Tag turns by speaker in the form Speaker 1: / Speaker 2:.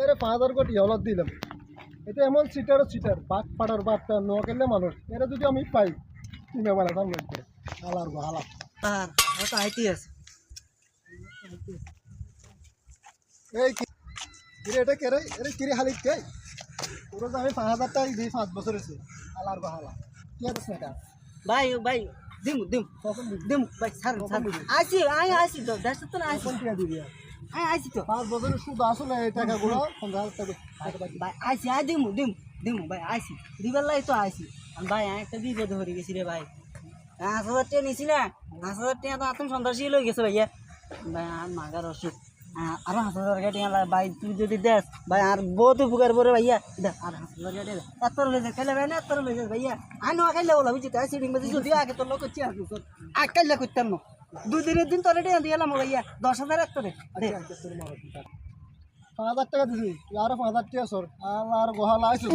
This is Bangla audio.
Speaker 1: এরে 5,000 কোটি হলত দিলাম। এটা এমন সিটার বাঘ পাড়ার বাপটা নোয়াখালীর মানুষ। এরা যদি আমি পাই তুমি আমার এখন লইতে করে হালার গো হালা।
Speaker 2: আর তো আইতি আছে
Speaker 1: এই কিরে এটা কে রে? এরে কিরে হালিক কে? ওরা তো আমি 5,000 টাকা দিই 5 বছর হয়েছে। হালার গো হালা কি আছে এটা?
Speaker 2: ভাই ভাই দিম
Speaker 1: কখন দিবি?
Speaker 2: দিম ভাই ছাড় ছাড় আইছি আইছি তো দেশ তো না আইছি
Speaker 1: কখন টাকা দিবি?
Speaker 2: আইছি তো
Speaker 1: 5 বছরের সুদ আসলে এই টাকাগুলো 15,000 টাকা।
Speaker 2: ভাই আইছি দিম ভাই আইছি দিবার লাই তো আইছি আর ভাই একটা বিপদ হয়ে গেছি রে ভাই 5,000 টাকা নিছি না 5,000 টাকা তো আতম সন্ত্রাসী লই গেছে ভাইয়া ভাই আর মাগার অসুখ আর 5,000 টাকা ভাই তুই যদি দেস ভাই আর বহুত উপকার করে ভাইয়া দেখ আর 5,000 টাকা এত লই যা খেলে ভাই না এত লই যা ভাইয়া আই নো খাইলে বলা বুঝি তাই সিডিং বাজি যদি আগে তোর লোক করছি আর আকাইলা করতাম না 2 দিনের দিন তোরে টাকা দিলাম ভাইয়া 10,000 একটা দে
Speaker 1: 5,000 টাকা দিছি আর 5,000 টাকা সর আর গোহালা আইছো